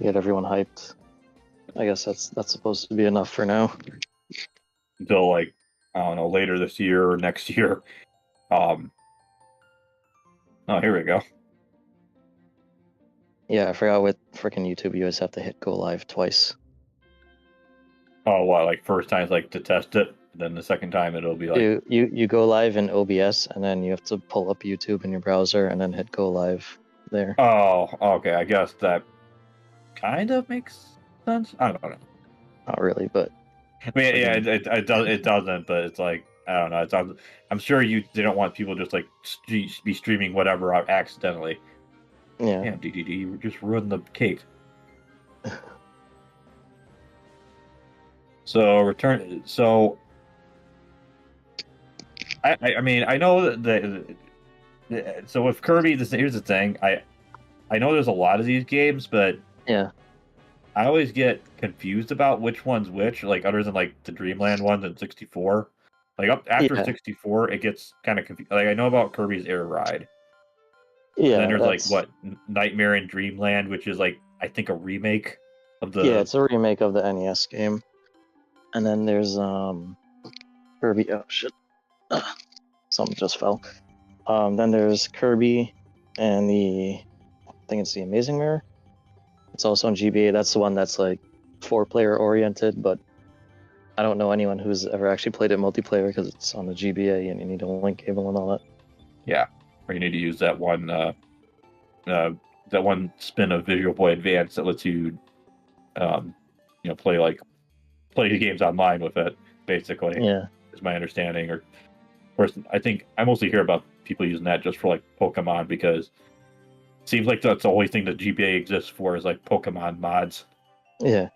get everyone hyped. I guess that's supposed to be enough for now. Until like I don't know, later this year or next year. Oh, here we go. Yeah, I forgot with freaking YouTube, you always have to hit go live twice. Oh, what? Like first time's like to test it, then the second time it'll be like You go live in OBS, and then you have to pull up YouTube in your browser, and then hit go live there. oh, okay. I guess that kind of makes sense. I don't know. Not really, but I mean, yeah, freaking it does. It doesn't, but it's like I don't know. It's I'm sure they don't want people just like be streaming whatever out accidentally. yeah. Damn, DDD, you just ruined the cake. So return. So I mean I know that so with Kirby, here's the thing. I know there's a lot of these games, but Yeah. I always get confused about which one's which. Like other than like the Dreamland ones and 64. Like up after Yeah. 64, it gets kind of confused. Like I know about Kirby's Air Ride. And then Yeah, there's like that's what Nightmare in Dreamland, which is like I think a remake of yeah, the it's a remake of the NES game. And then there's Kirby. Oh shit. Something just fell. Then there's Kirby and I think it's the Amazing Mirror. It's also on GBA. That's the one that's like 4-player oriented, but I don't know anyone who's ever actually played it multiplayer because it's on the GBA and you need a link cable and all that. yeah, or you need to use that one spin of Visual Boy Advance that lets you play the games online with it. Basically, Yeah. is my understanding. Or of course, I think I mostly hear about people using that just for like Pokemon because it seems like that's the only thing that GBA exists for is like Pokemon mods. Yeah.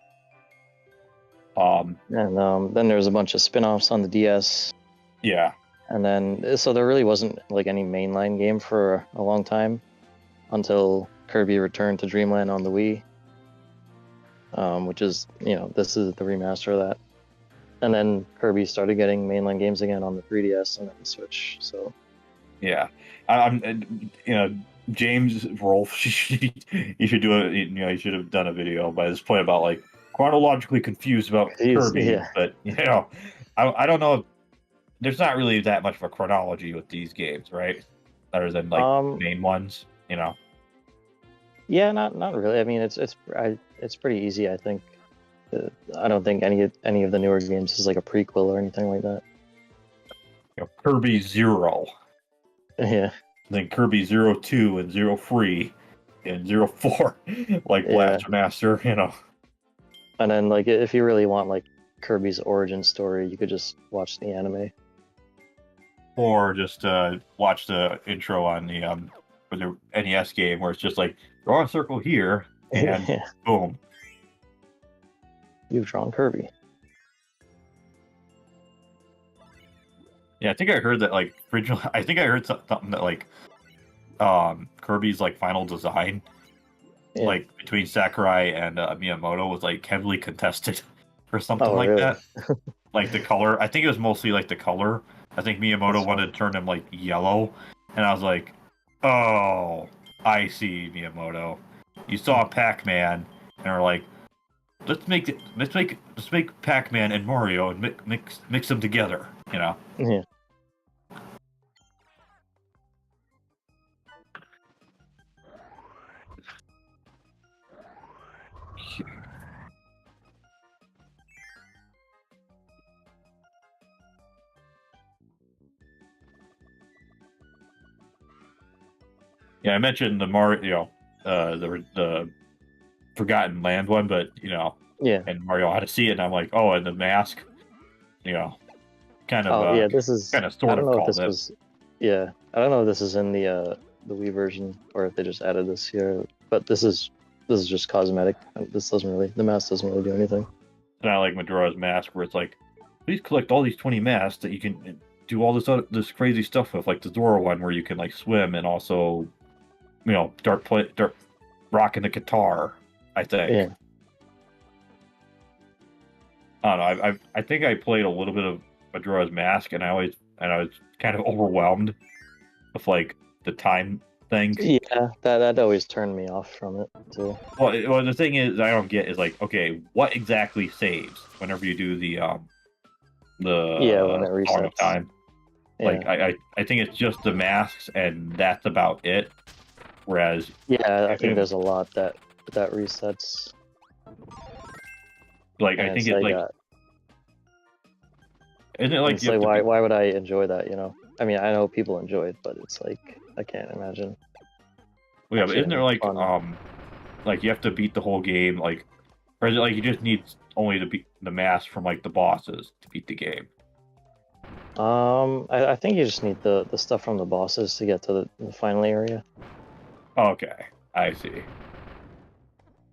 Um, And then there's a bunch of spin-offs on the DS. yeah, And then so there really wasn't like any mainline game for a long time until Kirby returned to Dreamland on the Wii. Which is, this is the remaster of that. And then Kirby started getting mainline games again on the 3DS and then the Switch. So yeah. James Rolfe, you should do you should have done a video by this point about like chronologically confused about Kirby, yeah. but I don't know. There's not really that much of a chronology with these games, right? Other than like main ones, Yeah, not really. I mean, it's pretty easy. I think. I don't think any of the newer games is like a prequel or anything like that. Kirby Zero, Yeah. then Kirby 02 and 03 and 04, like Blaster Master, And then like if you really want like Kirby's origin story, you could just watch the anime. Or just watch the intro on for the NES game where it's just like draw a circle here and Yeah. boom. You've drawn Kirby. Yeah, I think I heard that like original. I think I heard something that like Kirby's like final design, like between Sakurai and Miyamoto, was like heavily contested or something like really? that. Like the color, I think it was mostly like the color. I think Miyamoto wanted to turn them like yellow, and I was like, oh, I see, Miyamoto. You saw Pac-Man, and are like, let's make Pac-Man and Mario and mix them together, Yeah. Yeah, I mentioned the Mario, the Forgotten Land one, but and Mario Odyssey, and I'm like, oh, and the mask, kind of, This is kind of, I sort don't of know if called this it. was. Yeah, I don't know if this is in the Wii version or if they just added this here. But this is just cosmetic. The mask doesn't really do anything. It's not like Majora's Mask, where it's like, please collect all these 20 masks that you can do all this crazy stuff with, like the Zora one, where you can like swim and also, start rocking the guitar. I think. Yeah. I don't know. I think I played a little bit of Majora's Mask, and I was kind of overwhelmed with like the time thing. Yeah, that always turned me off from it too. Well, the thing is, I don't get is like, okay, what exactly saves whenever you do the Yeah, when it Song of resets. Time? Like, Yeah, I think it's just the masks, and that's about it. Whereas, yeah, I think there's a lot that resets, like, and I think it's it's like, like, isn't it like you have to why would I enjoy that? You know, I mean, I know people enjoy it, but it's like I can't imagine. well, yeah, but Actually isn't there having fun. like you have to beat the whole game, like, or is it like you just need only to beat the mask from like the bosses to beat the game? I think you just need the stuff from the bosses to get to the final area. Okay, I see.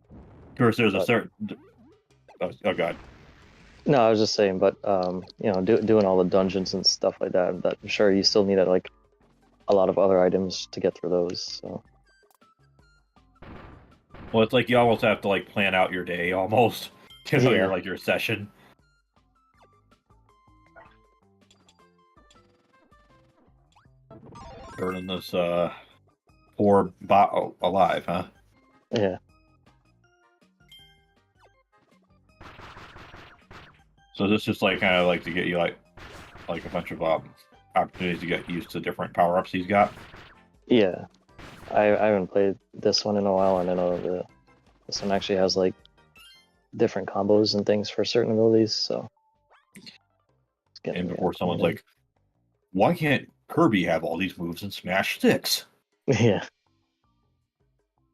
Of course, there's a But certain. Oh god. no, I was just saying, but you know, doing all the dungeons and stuff like that, I'm sure you still need like a lot of other items to get through those. So Well, it's like you almost have to like plan out your day almost. You know, yeah, your session. Burning this poor bot alive, huh? yeah, So this is like kind of like to get you like a bunch of opportunities to get used to different power ups he's got. yeah. I haven't played this one in a while, and I know this one actually has like different combos and things for certain abilities. So it's And getting me before someone's acclimated. like, "Why can't Kirby have all these moves in Smash Six?" Yeah,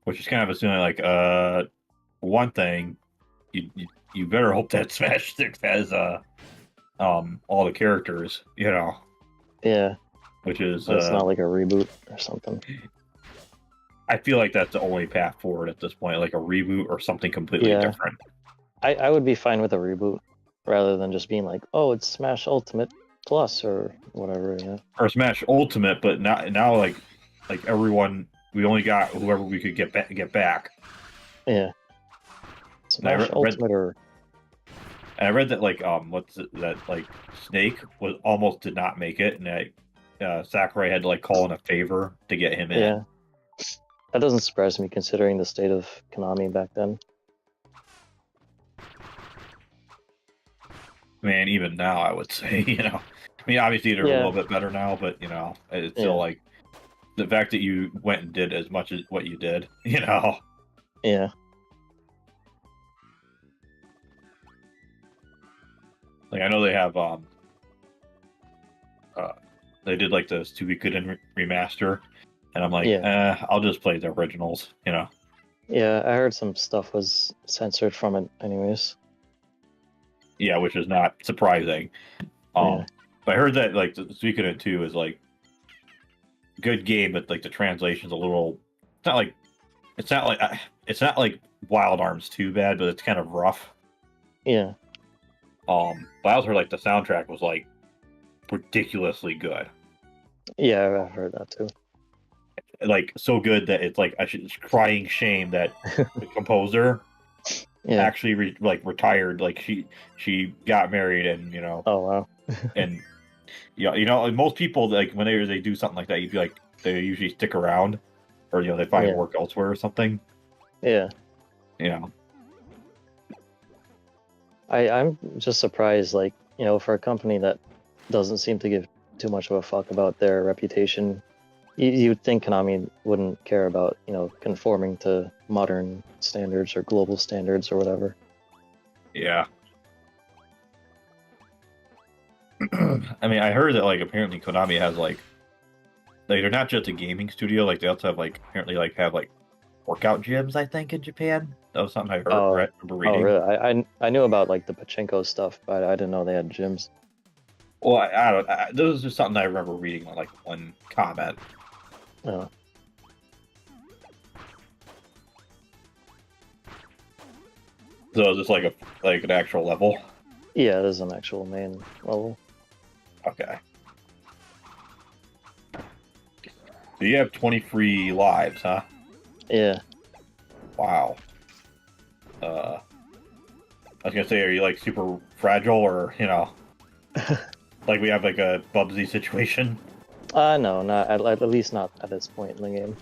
Which is kind of assuming like one thing, you better hope that Smash Six has all the characters, you know, yeah. which is It's not like a reboot or something. I feel like that's the only path forward at this point, like a reboot or something completely Yeah, different. I would be fine with a reboot rather than just being like, oh, it's Smash Ultimate Plus or whatever. Yeah, Or Smash Ultimate, but now like everyone we only got whoever we could get back. yeah. And Smash Ultimate or I read that like what's it, that like Snake was almost did not make it, and Sakurai had to like call in a favor to get him in. yeah. That doesn't surprise me considering the state of Konami back then. Man, even now I would say, you know, I mean obviously they're a Yeah, little bit better now, but you know it's still yeah, like the fact that you went and did as much as what you did, you know. yeah, Like I know they have uh they did like this Suikoden remaster, and I'm like, yeah, I'll just play the originals, you know. yeah. I heard some stuff was censored from it, anyways. Yeah, which is not surprising. Yeah, But I heard that like the Suikoden 2 is like good game, but like the translation's a little. It's not like it's not like Wild Arms too bad, but it's kind of rough. yeah, But I also heard like the soundtrack was like ridiculously good, yeah. I've heard that too. like so good that it's like it's crying shame that the composer Yeah. actually retired. Like she got married, and you know, Oh wow. and yeah, you know, like most people like when they do something like that, you'd be like they usually stick around, or you know, they find Yeah, work elsewhere or something. yeah. You know, I'm just surprised, like, you know, for a company that doesn't seem to give too much of a fuck about their reputation, you'd think Konami wouldn't care about, you know, conforming to modern standards or global standards or whatever. yeah. I mean, I heard that like apparently Konami has like they're not just a gaming studio, like they also have like apparently like have like workout gyms. I think in Japan that was something I heard Oh, remember oh, reading. really? I knew about like the pachinko stuff, but I didn't know they had gyms. Well, I don't. This was just something I remember reading on like one comment. Oh, So is this like an actual level? yeah, there's an actual main level. Okay. So you have 20 free lives, huh? Yeah. Wow. I was gonna say, are you like super fragile, or you know, like we have like a Bubsy situation? No, not at least not at this point in the game.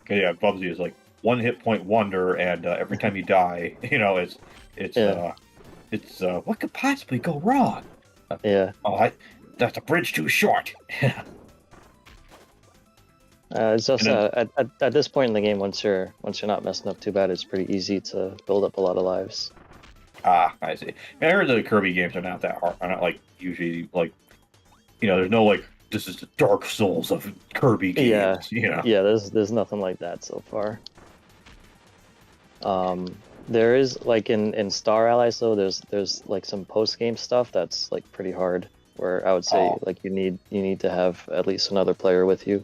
Okay, yeah, Bubsy is like one hit point wonder, and every time you die, it's Yeah, what could possibly go wrong? yeah. Oh, that's a bridge too short. It's just And then, at this point in the game, once you're not messing up too bad, it's pretty easy to build up a lot of lives. I see. I heard the Kirby games are not that hard. Are not like usually like there's no like this is the Dark Souls of Kirby Yeah, games. yeah. There's nothing like that so far. There is like in Star Allies though. There's like some post game stuff that's like pretty hard. Where I would say Oh, like you need to have at least another player with you.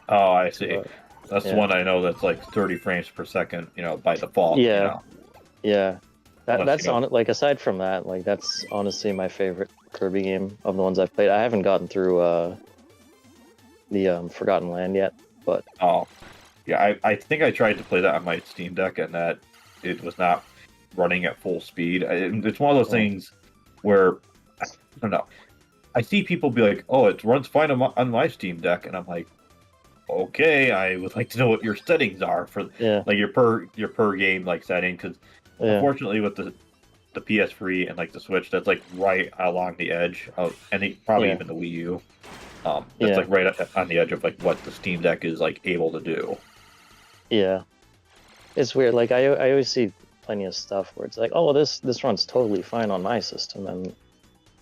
oh, I see. But That's the yeah, one I know that's like 30 frames per second, by default, yeah, yeah. unless That's on it. Like aside from that, like that's honestly my favorite Kirby game of the ones I've played. I haven't gotten through the Forgotten Land yet, but oh, yeah, I think I tried to play that on my Steam Deck and that it was not running at full speed. It's one of those uh, things where I don't know. I see people be like, "Oh, it runs fine on my Steam Deck," and I'm like, "Okay, I would like to know what your settings are for yeah, like your per game like setting because yeah, unfortunately with the PS3 and like the Switch, that's like right along the edge of, and probably yeah, even the Wii U. That's yeah, like right on the edge of like what the Steam Deck is like able to do. yeah. It's weird. Like I always see plenty of stuff where it's like, oh, this runs totally fine on my system, and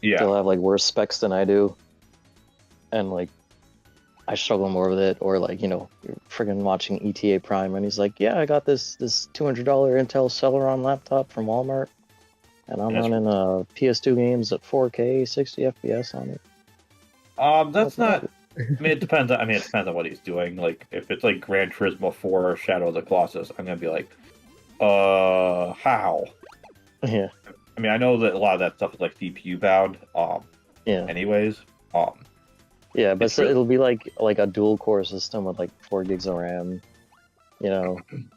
Yeah, they'll have like worse specs than I do, and like I struggle more with it. Or like you're friggin' watching ETA Prime, and he's like, yeah, I got this $200 Intel Celeron laptop from Walmart, and I'm that's running PS2 games at 4K, 60 FPS on it. No that's not. problem. I mean, it depends. It depends on what he's doing. Like, if it's like Gran Turismo 4 or Shadow of the Colossus, I'm gonna be like, how? Yeah, I mean, I know that a lot of that stuff is like CPU bound. yeah, Anyways, yeah. But it's so real. it'll be like a dual core system with like 4 gigs of RAM. You know, And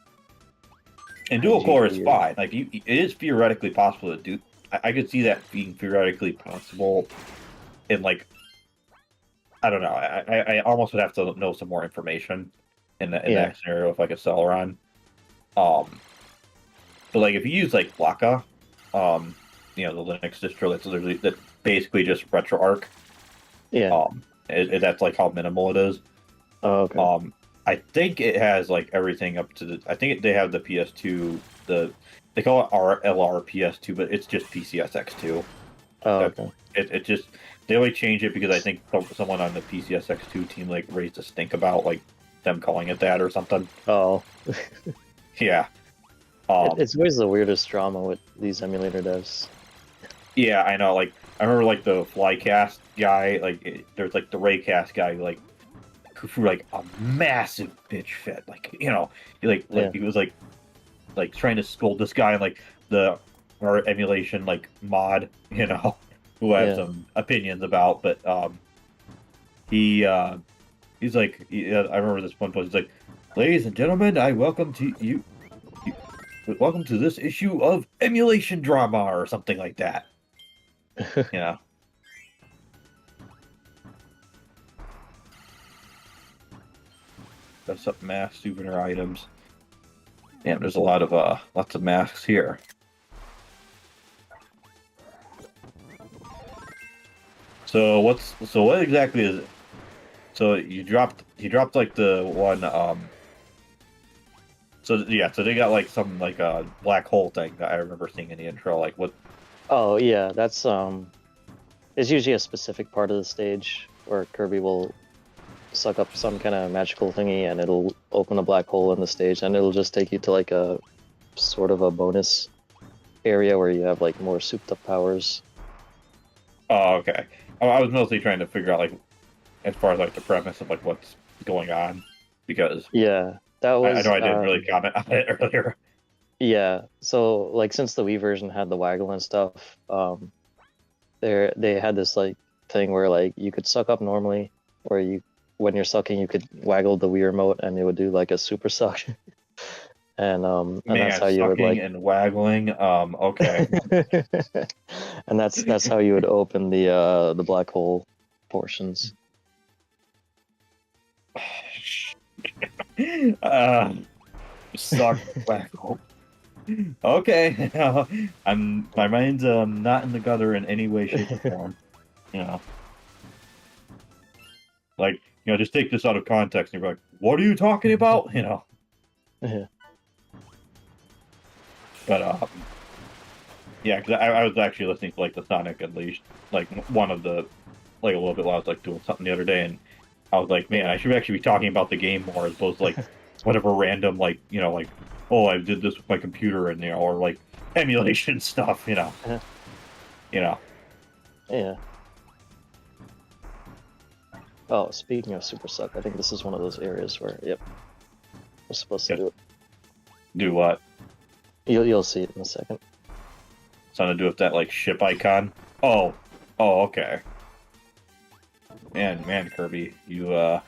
high dual core is GPU. fine. Like, it is theoretically possible to do. I could see that being theoretically possible in like I don't know. I almost would have to know some more information in Yeah, that scenario with like a Celeron. Um, but like if you use like Blacka, the Linux distro that's basically just RetroArch. yeah. That's like how minimal it is. Oh, okay. Um, I think it has like everything up to the. I think they have the PS2. They call it RLR PS2, but it's just PCSX2. Oh, That okay. it just they only change it because I think someone on the PCSX2 team like raised a stink about like them calling it that or something. Oh, Yeah. Um. it's always the weirdest drama with these emulator devs. Yeah, I know. Like I remember like the Flycast guy. Like there's like the Raycast guy. Who threw like a massive bitch fit. Like Yeah, he was like trying to scold this guy in like the our emulation like mod. Who I have yeah. some opinions about, but he he's like I remember this one post. He's like, "Ladies and gentlemen, I welcome to you welcome to this issue of emulation drama," or something like that. You know, that's up mass souvenir items. Damn, there's a lot of lots of masks here. So what exactly is it? So you dropped like the one so yeah, so they got like some like a black hole thing that I remember seeing in the intro. Like what? Oh, yeah. That's It's usually a specific part of the stage where Kirby will suck up some kind of magical thingy, and it'll open a black hole in the stage, and it'll just take you to like a sort of a bonus area where you have like more souped up powers. Oh, okay. I was mostly trying to figure out like as far as like the premise of like what's going on because Yeah, that I was know I didn't really comment on it earlier. yeah. So like since the Wii version had the waggle and stuff, they had this like thing where like you could suck up normally, or you when you're sucking you could waggle the Wii remote and it would do like a super suck. and Man, that's how you would sucking like, and waggling. Okay. and that's how you would open the black hole portions. uh, suck waggle. Okay. My mind's not in the gutter in any way, shape, or form. You know, like just take this out of context and you're like, what are you talking about? Yeah. But yeah, because I was actually listening to like the Sonic Unleashed, like one of the like a little bit while I was like doing something the other day, and I was like, man, I should actually be talking about the game more as opposed to like whatever random like like, oh, I did this with my computer and or like emulation stuff, Yeah. Yeah. Oh, speaking of Super Suck, I think this is one of those areas where, yep, we're supposed to do it. Do what? You'll see it in a second. Something to do with that like ship icon. Oh, okay. Man, Kirby, you might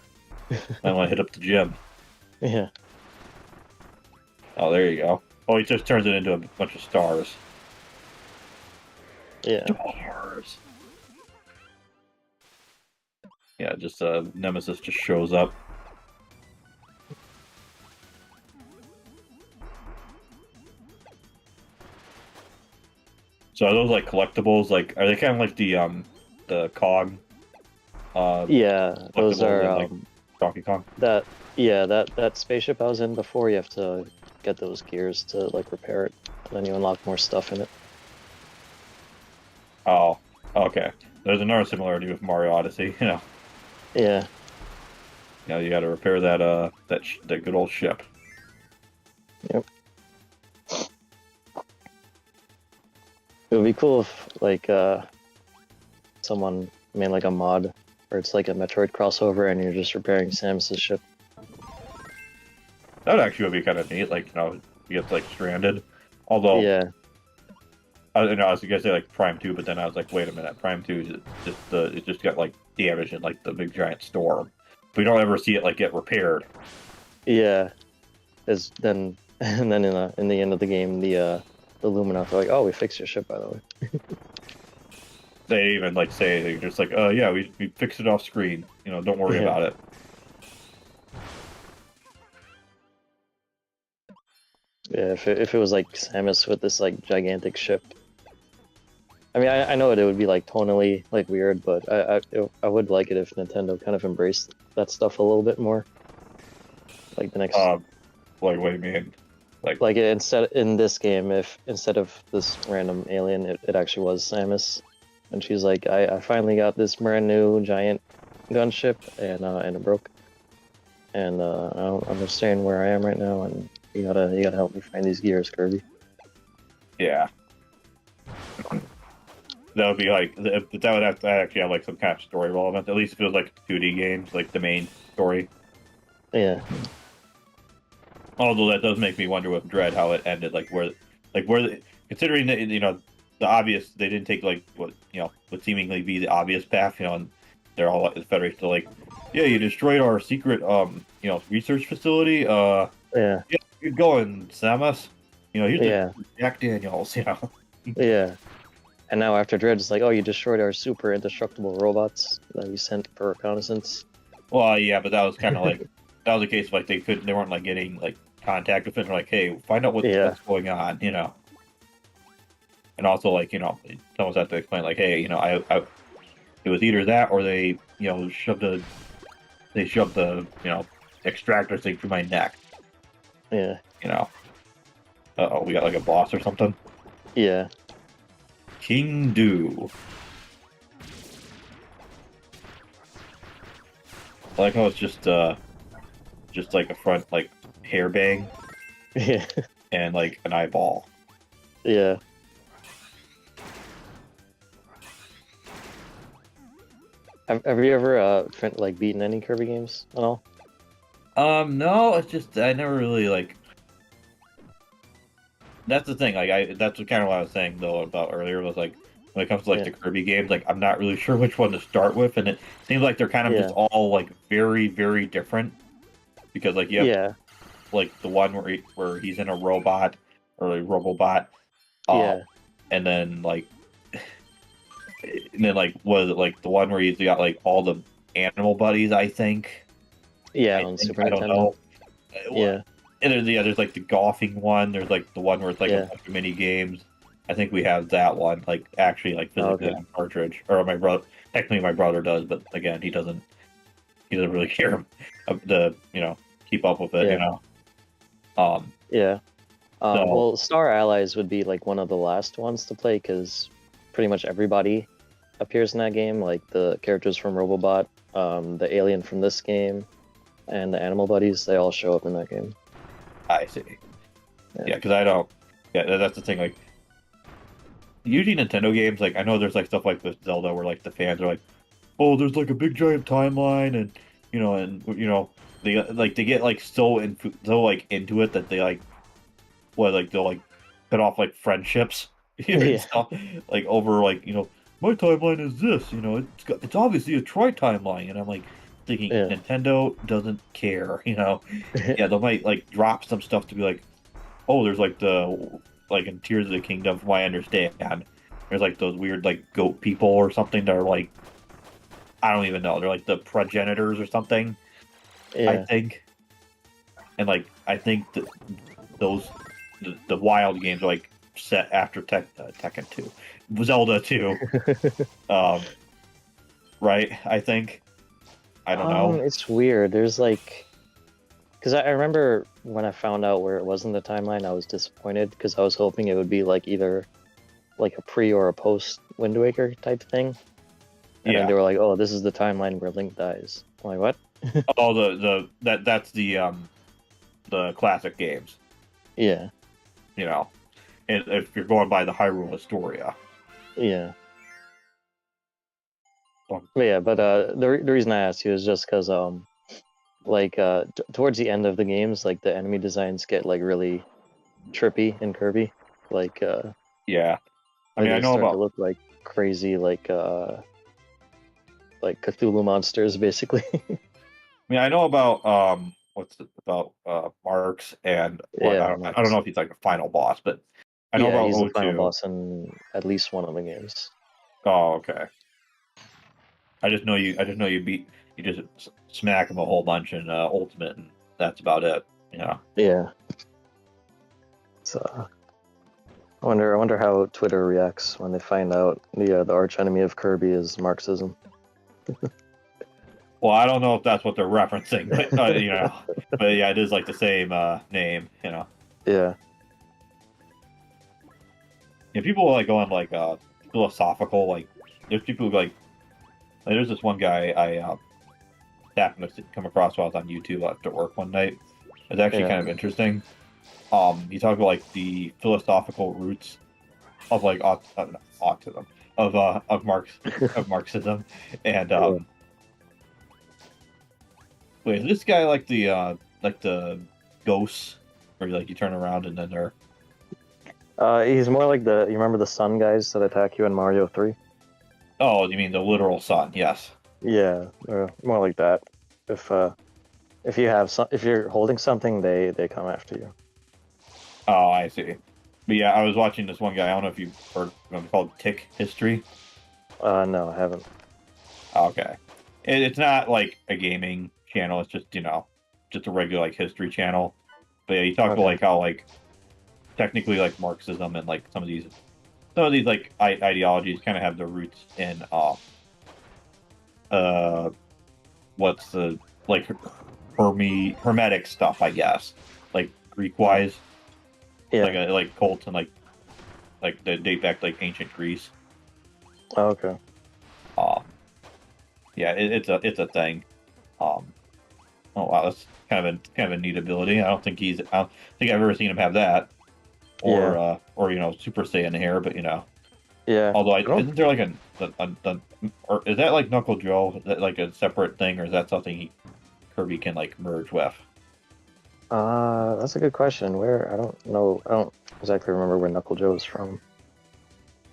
want to hit up the gym. Yeah. Oh, there you go. Oh, he just turns it into a bunch of stars. Yeah. Stars. Yeah, just Nemesis just shows up. So are those like collectibles? Like, are they kind of like the cog? Yeah, those Collectibles are in, like Donkey Kong. that spaceship I was in before. You have to get those gears to like repair it, and then you unlock more stuff in it. Oh, okay. There's another similarity with Mario Odyssey. Yeah. You got to repair that that good old ship. Yep. It would be cool if like someone made like a mod where it's like a Metroid crossover and you're just repairing Samus's ship. That actually would be kind of neat. Like you get like stranded. Although Yeah. I was gonna say like Prime 2, but then I was like, wait a minute, Prime 2 is just it just got like damaged in like the big giant storm. We don't ever see it like get repaired. Yeah. Is then and then in the end of the game the Luminous are like, oh, we fixed your ship by the way. They even like say they're just like, yeah, we fixed it off screen. Don't worry Yeah. about it. Yeah, if it was like Samus with this like gigantic ship. I mean, I know it would be like tonally like weird, but I would like it if Nintendo kind of embraced that stuff a little bit more. Like the next, Like what do you mean? like in this game, if instead of this random alien, it actually was Samus, and she's like, I finally got this brand new giant gunship, and it broke, and I don't understand where I am right now, and you gotta help me find these gears, Kirby. Yeah. That would be like that would have to actually have like some kind of story relevance. At least if it was like 2D games, like the main story. Yeah. Although that does make me wonder with Dread how it ended. Like where considering that the obvious, they didn't take like what would seemingly be the obvious path. And they're all like, the Federation like, yeah, you destroyed our secret research facility. Yeah. You're going, Samus. Here's Yeah. the Jack Daniels. Yeah. And now after Dread, it's like, oh, you destroyed our super indestructible robots that we sent for reconnaissance. Well, yeah, but that was kind of like that was the case. Like they weren't like getting like contact with it. They're like, hey, find out what's going on, And also like someone's had to explain like, hey, I it was either that or they shoved the extractor thing through my neck. Yeah. Uh-oh, we got like a boss or something. Yeah. King Do. I like how it's just like a front like hair bang Yeah. and like an eyeball. Yeah. Have you ever like beaten any Kirby games at all? No, it's just I never really like. That's the thing. Like that's kind of what I was saying though about earlier was like when it comes to like the Kirby games, like I'm not really sure which one to start with, and it seems like they're kind of just all like very very different because like you have like the one where he's in a robot or a robobot, Yeah. and then like was it like the one where he's got like all the animal buddies? I think. Yeah, on Super I don't Nintendo. know. Yeah. And there's like the golfing one. There's like the one where it's like a Yeah. bunch of mini games. I think we have that one, like actually like physically Okay. on cartridge. Or my brother, technically my brother does, but again he doesn't really care to keep up with it. Yeah. Yeah. So Well, Star Allies would be like one of the last ones to play because pretty much everybody appears in that game. Like the characters from Robobot, the alien from this game, and the animal buddies, they all show up in that game. I see. Yeah. Because I don't. Yeah, that's the thing. Like usually Nintendo games, like I know there's like stuff like with Zelda where like the fans are like, oh, there's like a big giant timeline, and they get like so into it that they like they'll like cut off like friendships and Yeah. stuff like over like my timeline is this, it's obviously a tri timeline, and I'm like thinking Yeah. Nintendo doesn't care, yeah, they might like drop some stuff to be like, oh, there's like in Tears of the Kingdom, from what I understand, there's like those weird like goat people or something that are like, I don't even know, they're like the progenitors or something. Yeah. I think, and like I think that those the wild games are like set after Tekken 2, Zelda 2, right? I think. I don't know. It's weird. There's like, because I remember when I found out where it was in the timeline, I was disappointed because I was hoping it would be like either like a pre or a post Wind Waker type thing. And then they were like, "Oh, this is the timeline where Link dies." I'm like, "What?" Oh, that's the classic games. Yeah. And if you're going by the Hyrule Historia. Yeah. But the reason I asked you is just because towards the end of the games, like the enemy designs get like really trippy in Kirby, yeah. I mean, they I know start about to look like crazy like Cthulhu monsters basically. I mean, I know about what's it about Marks and what Yeah, I don't know if he's like a final boss, but I know about he's the final O2. boss in at least one of the games. Oh, okay. I just know you just smack him a whole bunch in Ultimate, and that's about it. Yeah. So I wonder how Twitter reacts when they find out the arch enemy of Kirby is Marxism. Well, I don't know if that's what they're referencing, but but yeah, it is like the same name. Yeah. People like going like philosophical. Like there's people who like there's this one guy I happened to come across while I was on YouTube after work one night. It's actually kind of interesting. He talked about like the philosophical roots of like autism of Marxism, and wait, is this guy like the ghosts where like you turn around and then they're He's more like you remember the sun guys that attack you in Mario 3? Oh, you mean the literal sun? Yes. Yeah, more like that. If you're holding something, they come after you. Oh, I see. But yeah, I was watching this one guy. I don't know if you've heard of him, called Tick History. No, I haven't. Okay, it's not like a gaming channel. It's just just a regular like history channel. But yeah, he talked about like how like technically like Marxism and like some of these like ideologies kind of have their roots in what's the like Hermetic stuff, I guess, like Greek wise. Yeah. Like cults and like that date back to like ancient Greece. Oh, okay. Yeah, it's a thing. Oh wow, that's kind of a neat ability. I don't think I've ever seen him have that, or Super Saiyan hair, but Yeah. Although isn't there like or is that like Knuckle Joe? Is that like a separate thing, or is that something Kirby can like merge with? That's a good question. Where I don't know. I don't exactly remember where Knuckle Joe is from.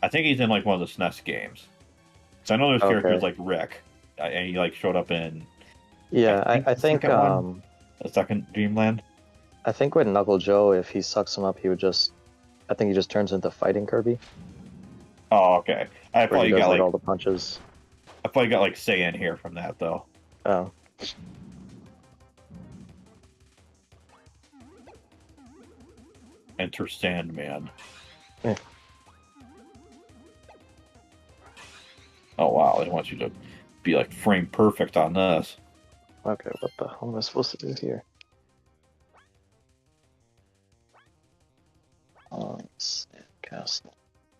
I think he's in like one of the SNES games. So I know there's characters like Rick, and he like showed up in. Yeah, I think the second Dreamland. I think with Knuckle Joe, if he sucks him up, he would just. I think he just turns into Fighting Kirby, Oh, okay. I where he probably does got like like all the punches. Saiyan here from that though. Oh, Enter Sandman. Yeah. Oh wow, they want you to be like frame perfect on this. okay. What the hell am I supposed to do here? Sandcastle.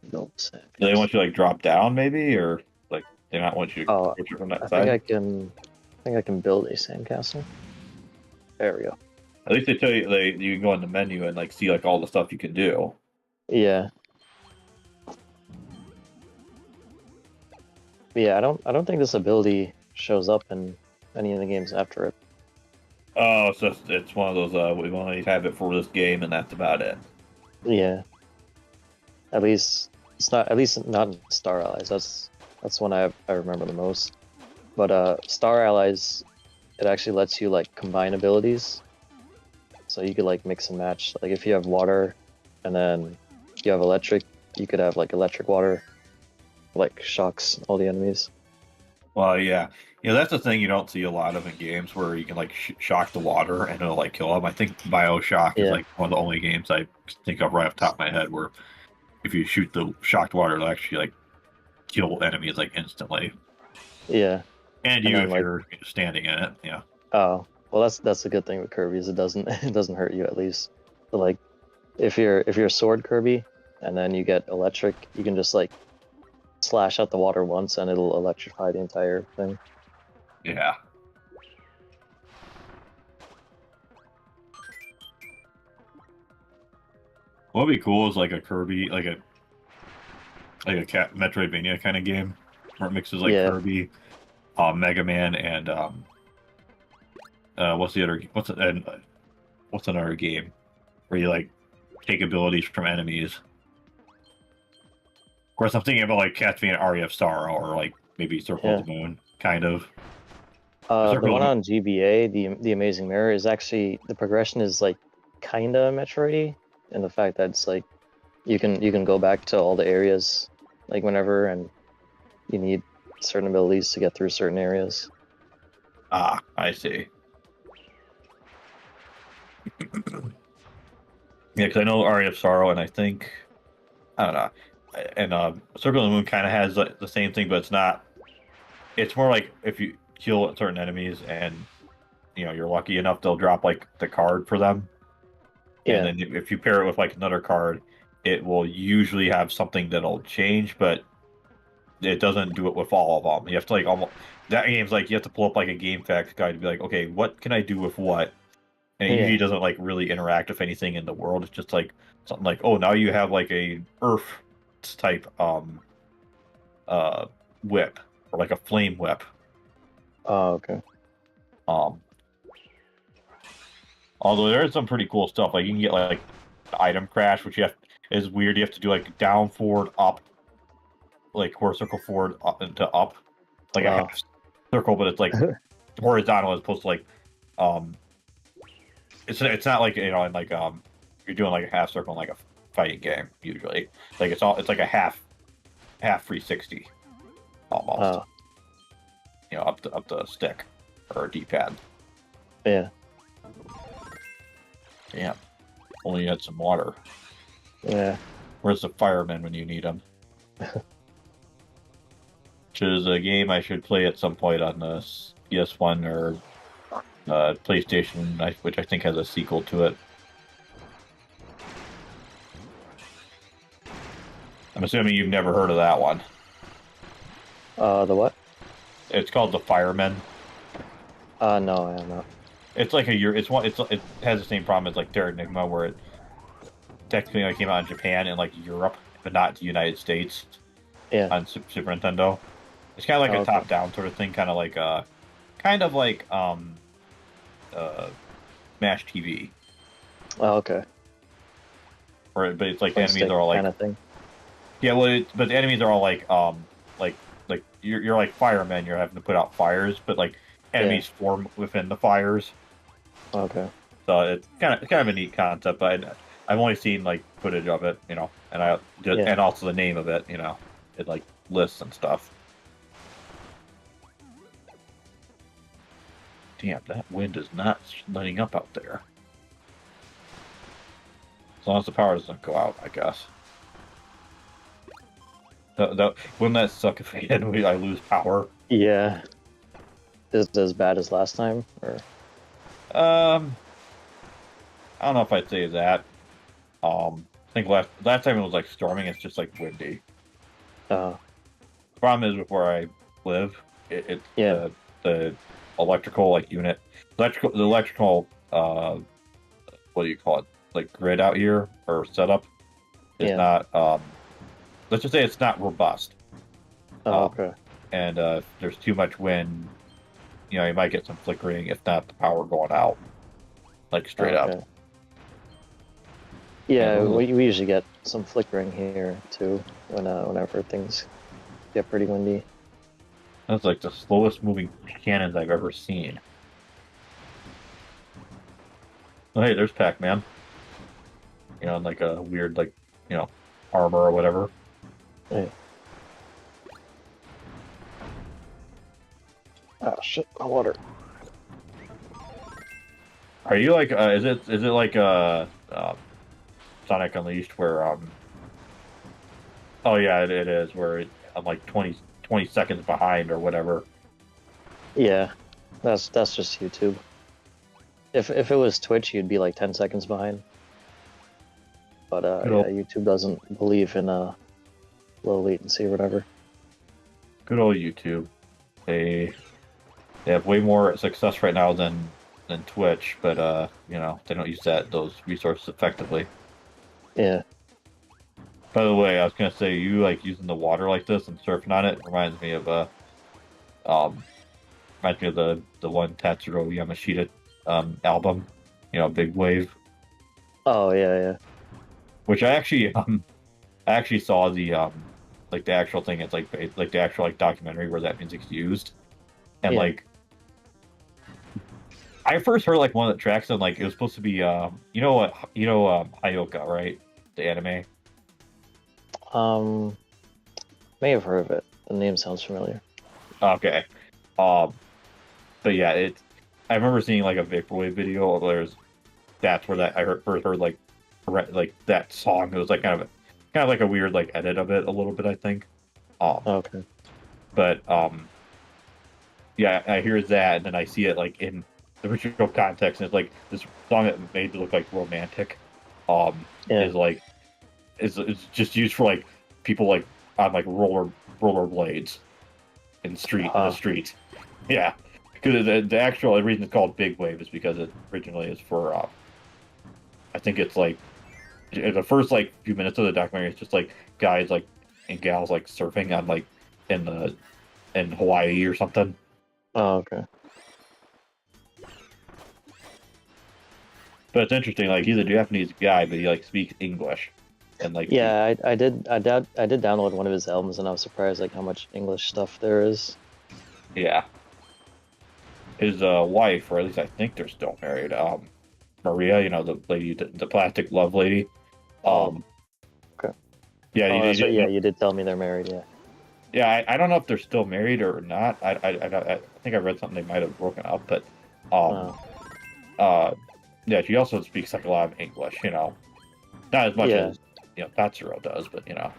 Build Do they sandcastle. want you to like drop down maybe, or like they not want you to Oh, approach it from that I think side? I can. I think I can build a sandcastle. There we go. At least they tell you you can go in the menu and like see like all the stuff you can do. Yeah. But yeah, I don't think this ability shows up in any of the games after it. Oh, so it's one of those we only have it for this game and that's about it. Yeah. At least it's not. At least not in Star Allies. That's one I remember the most. But Star Allies, it actually lets you like combine abilities. So you could like mix and match. Like if you have water, and then you have electric, you could have like electric water, like shocks all the enemies. Well, yeah, that's the thing you don't see a lot of in games where you can like shock the water and it'll like kill them. I think BioShock is Yeah. like one of the only games I think of right off the top of my head where if you shoot the shocked water, it'll actually like kill enemies like instantly, Yeah. and And you then if like you're standing in it. Yeah. oh well, that's the good thing with Kirby is it doesn't it doesn't hurt you at least. But like if you're Sword Kirby, and then you get electric, you can just like slash out the water once and it'll electrify the entire thing. Yeah. What would be cool is like a Kirby, like a cat Metroidvania kind of game where it mixes like Yeah. Kirby, Mega Man, and what's the other? What's another game where you like take abilities from enemies? Of course, I'm thinking about like Cats being REF Star or like maybe Circle Yeah. of the Moon, kind of. The Circle of one the Moon. on GBA, the Amazing Mirror, is actually the progression is like kinda Metroidy in the fact that it's like you can go back to all the areas like whenever, and you need certain abilities to get through certain areas. Ah, I see. Yeah, because I know REF Sorrow, and I think I don't know, and Circle of the Moon kind of has like, the same thing, but it's not. It's more like if you kill certain enemies and you're lucky enough, they'll drop like the card for them, and Yeah. then if you pair it with like another card, it will usually have something that'll change, but it doesn't do it with all of them. You have to like almost that game's like you have to pull up like a game facts guide to be like, okay, what can I do with what? And it usually Yeah. doesn't like really interact with anything in the world. It's just like something like, oh, now you have like a earth type uh whip or like a flame whip. Oh, okay. Um Although there is some pretty cool stuff. Like you can get like item crash, which is weird. You have to do like down, forward, up, like core circle forward up into up, like a Wow. half circle, but it's like horizontal as opposed to like um it's not like in like you're doing like a half circle in like a fighting game usually. Like it's like a half 360 almost. Oh, Up the stick or D pad. yeah. Yeah. Only you had some water. Yeah. Where's the firemen when you need them? Which is a game I should play at some point on the PS1 or PlayStation, which I think has a sequel to it. I'm assuming you've never heard of that one. The what? It's called The Firemen. No, I am not. It's like it has the same problem as like Terra Enigma, where it technically came out in Japan and like Europe, but not the United States Yeah. on Super Nintendo. It's kind of like a Okay. top-down sort of thing, kind of like Smash TV, Oh, okay. but it's like the Twin enemies stick are all like kind of thing. yeah, but the enemies are all like you're like firemen, you're having to put out fires, but like enemies form within the fires. Okay. So it's kind of a neat concept. But I've only seen like footage of it, you know, and also the name of it, you know, it like lists and stuff. Damn, that wind is not letting up out there. As long as the power doesn't go out, I guess. Wouldn't that suck if again I lose power? Yeah. Is it as bad as last time, or? I don't know if I'd say that. I think last time it was like storming. It's just like windy. Problem is with where I live, it's the electrical like unit, the electrical what do you call it? Like grid out here or setup is not let's just say it's not robust. Okay. And there's too much wind, you know, you might get some flickering, if not the power going out, like straight up. Yeah, we usually get some flickering here too whenever things get pretty windy. That's like the slowest moving cannons I've ever seen. Oh, hey, there's Pac-Man. You know, like a weird, like, you know, armor or whatever. Hey. Oh shit, my water. Are you like, is it like, Sonic Unleashed where, oh yeah, it is, where I'm like 20 seconds behind or whatever. Yeah, that's just YouTube. If it was Twitch, you'd be like 10 seconds behind. But yeah, YouTube doesn't believe in low latency or whatever. Good old YouTube. They have way more success right now than Twitch, but you know, they don't use those resources effectively. Yeah. By the way, I was gonna say, you like using the water like this and surfing on it reminds me of the one Tatsuro Yamashita album, you know, Big Wave. Oh yeah. Which I actually saw the like the actual thing. It's like the actual like documentary where that music's used, and like I first heard like one of the tracks and like it was supposed to be Hayoka, right? The anime. May have heard of it. The name sounds familiar. Okay. But yeah, I remember seeing like a vaporwave video where that's where that I first heard like that song. It was like kind of like a weird like edit of it a little bit, I think. Okay. But yeah, I hear that and then I see it like in the original context, and it's like this song that made it look like romantic. Is like it's just used for like people like on like roller blades in the street. Yeah, because the actual reason it's called Big Wave is because it originally is for I think it's like the first like few minutes of the documentary, it's just like guys like and gals like surfing on like in Hawaii or something. Oh, okay. But it's interesting, like he's a Japanese guy, but he like speaks English, and like yeah, I did download one of his albums, and I was surprised like how much English stuff there is. Yeah, his wife, or at least I think they're still married. Maria, you know, the lady, the plastic love lady. Okay. Yeah, you did tell me they're married. Yeah. Yeah, I don't know if they're still married or not. I think I read something they might have broken up, but yeah, she also speaks like a lot of English, you know, not as much as you know Tatsuro does, but you know.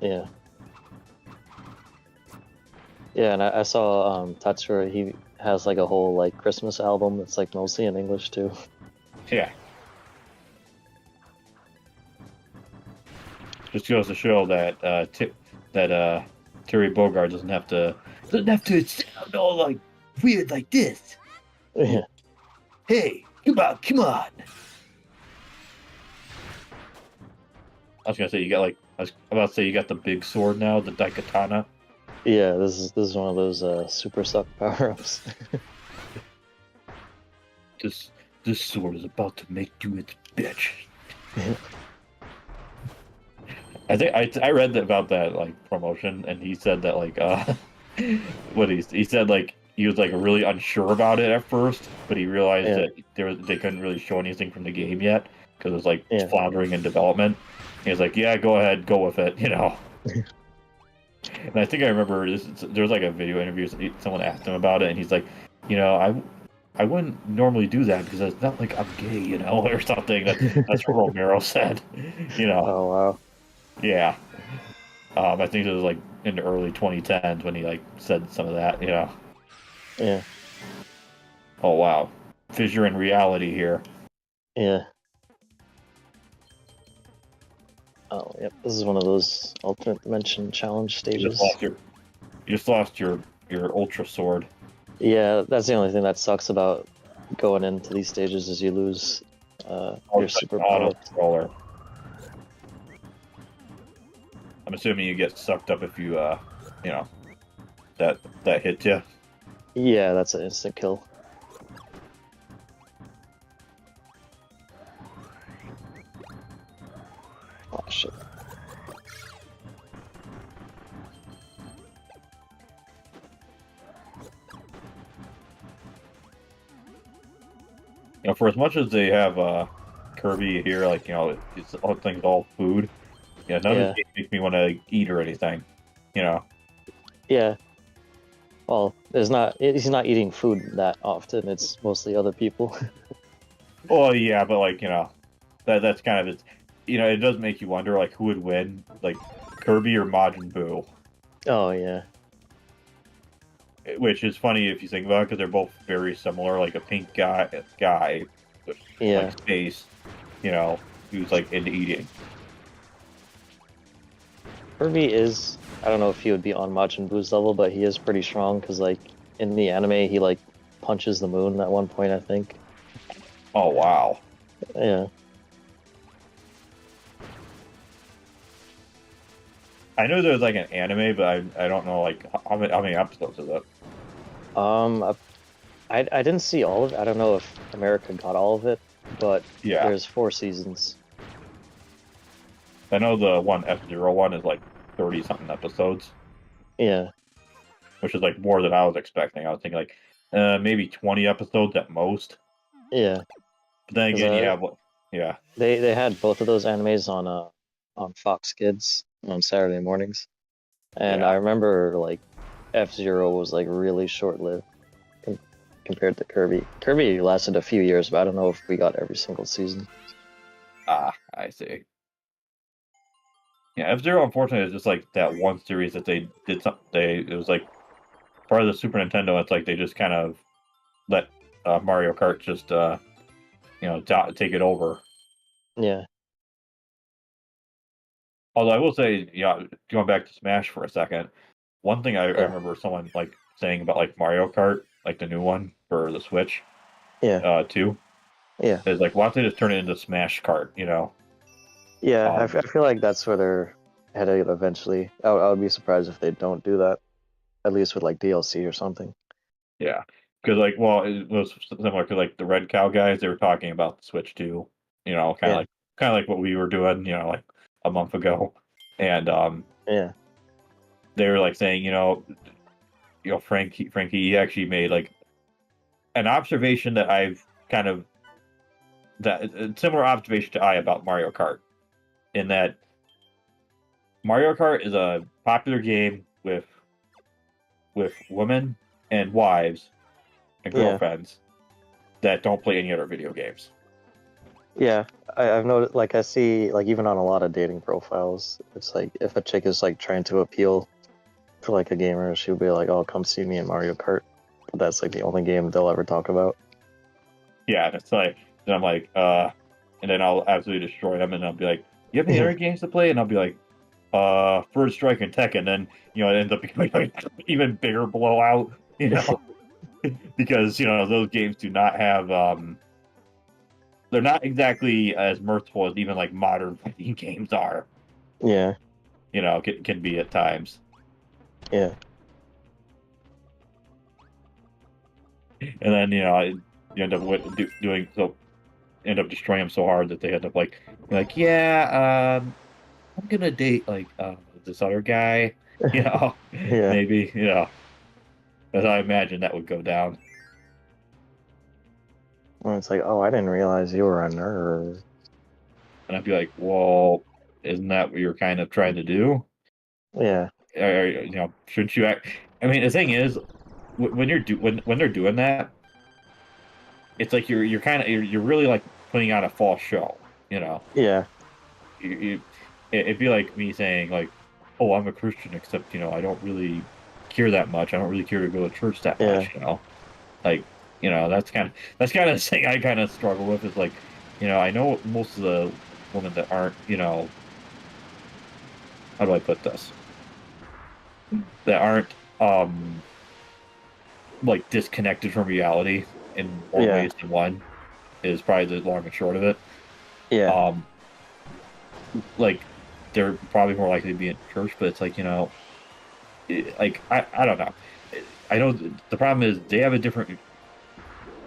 Yeah. Yeah, and I saw Tatsuro. He has like a whole like Christmas album that's like mostly in English too. Yeah. Just goes to show that Terry Bogard doesn't have to sound all like weird like this. Yeah. Hey, come on. I was gonna say I was about to say you got the big sword now, the Daikatana. Yeah, this is one of those super suck power-ups. This sword is about to make you its bitch. I think I read about that like promotion, and he said that like what he said like he was like really unsure about it at first, but he realized Yeah. that they couldn't really show anything from the game yet because it was like Yeah. floundering in development. He was like, "Yeah, go ahead, go with it," you know. And I think I remember there was like a video interview. Someone asked him about it, and he's like, "You know, I wouldn't normally do that because it's not like I'm gay, you know, or something." That's what Romero said, you know. Oh wow. Yeah. I think it was like in the early 2010s when he like said some of that, you know. Yeah. Oh wow, fissure in reality here. Yeah. Oh yep. This is one of those alternate dimension challenge You just stages. lost your you just lost your ultra sword. Yeah, that's the only thing that sucks about going into these stages is you lose Oh, your it's like an auto superpower. scroller. I'm assuming you get sucked up if you know, that hits you. Yeah, that's an instant kill. Oh shit. You know, for as much as they have Kirby here, like you know, it's all things all food. Yeah, none of this Yeah. game makes me want to eat or anything. You know. Yeah. Well, he's not eating food that often. It's mostly other people. Well, yeah, but like you know, that's kind of it. You know, it does make you wonder like who would win, like Kirby or Majin Buu. Oh yeah. Which is funny if you think about it, because they're both very similar, like a pink guy with like Yeah. space, you know, who's like into eating. Kirby is, I don't know if he would be on Majin Buu's level, but he is pretty strong because like in the anime he like punches the moon at one point, I think. Oh wow. Yeah. I know there's like an anime, but I don't know like how many episodes is it? Um, I, I didn't see all of it. I don't know if America got all of it, but Yeah. there's 4 seasons. I know the one F-Zero one is like 30 something episodes, Yeah. which is like more than I was expecting. I was thinking like maybe 20 episodes at most. Yeah. But then Because again, you have what? Yeah. they had both of those animes on Fox Kids on Saturday mornings, and I Yeah. remember like F-Zero was like really short-lived com compared to Kirby. Kirby lasted a few years, but I don't know if we got every single season. Ah, I see. Yeah, F-Zero unfortunately is just like that one series that they did some it was like part of the Super Nintendo. It's like they just kind of let Mario Kart just you know take it over. Yeah. Although I will say, yeah, going back to Smash for a second, one thing I Yeah. remember someone like saying about like Mario Kart, like the new one for the Switch, Yeah. 2, Yeah. is like why don't they just turn it into Smash Kart, you know? Yeah. Um, I feel like that's where they're headed eventually. I would be surprised if they don't do that, at least with like DLC or something. yeah, because like, well, it was similar to like the Red Cow guys. They were talking about the Switch 2, you know, Yeah. kind of like what we were doing, you know, like a month ago, and Yeah. they were like saying, you know, Frankie, he actually made like an observation that I've kind of that a similar observation to I about Mario Kart, in that Mario Kart is a popular game with women and wives and Yeah. girlfriends that don't play any other video games. Yeah, I've noticed, like, I see, like, even on a lot of dating profiles, it's like if a chick is like trying to appeal to like a gamer, she'll be like, "Oh, come see me in Mario Kart." But that's like the only game they'll ever talk about. Yeah, and it's like, and I'm like, and then I'll absolutely destroy them, and I'll be like, "You have any other games to play?" And I'll be like, First Strike and Tekken. Then you know it ends up becoming like even bigger blowout, you know, because you know those games do not have they're not exactly as mirthful as even like modern fighting games are. Yeah, You know, can be at times. yeah, And then you know you end up doing so end up destroying them so hard that they end up like yeah I'm gonna date like this other guy, you know, yeah, maybe, you know. That's how I imagine that would go down. And it's like, oh, I didn't realize you were a nerd. And I'd be like, well, isn't that what you're kind of trying to do? Yeah, Shouldn't you act? I mean, the thing is, when when they're doing that, it's like you're really like putting on a false show. You know, yeah, it'd be like me saying like, oh, I'm a Christian, except I don't really care that much. I don't really care to go to church that yeah, much. Like that's kind of the thing I kind of struggle with is like, I know most of the women that aren't, how do I put this? That aren't like disconnected from reality in more yeah, ways than one is probably the long and short of it. yeah, Um, like they're probably more likely to be in church, but it's like, like I don't know. I know the problem is they have a different.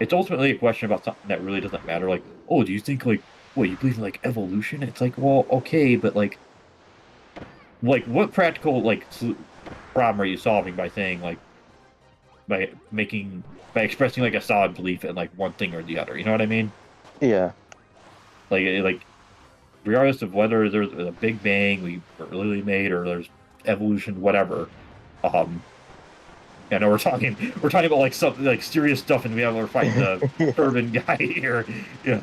It's ultimately a question about something that really doesn't matter. Like, oh, do you think like, what, you believe in like evolution? It's like, well, okay, but like what practical like problem are you solving by saying like by expressing like a solid belief in like one thing or the other? You know what I mean? yeah, Like regardless of whether there's a big bang we were literally made or there's evolution, whatever. Um, I know we're talking about like something like serious stuff, and we're fighting the yeah, turban guy here, yeah.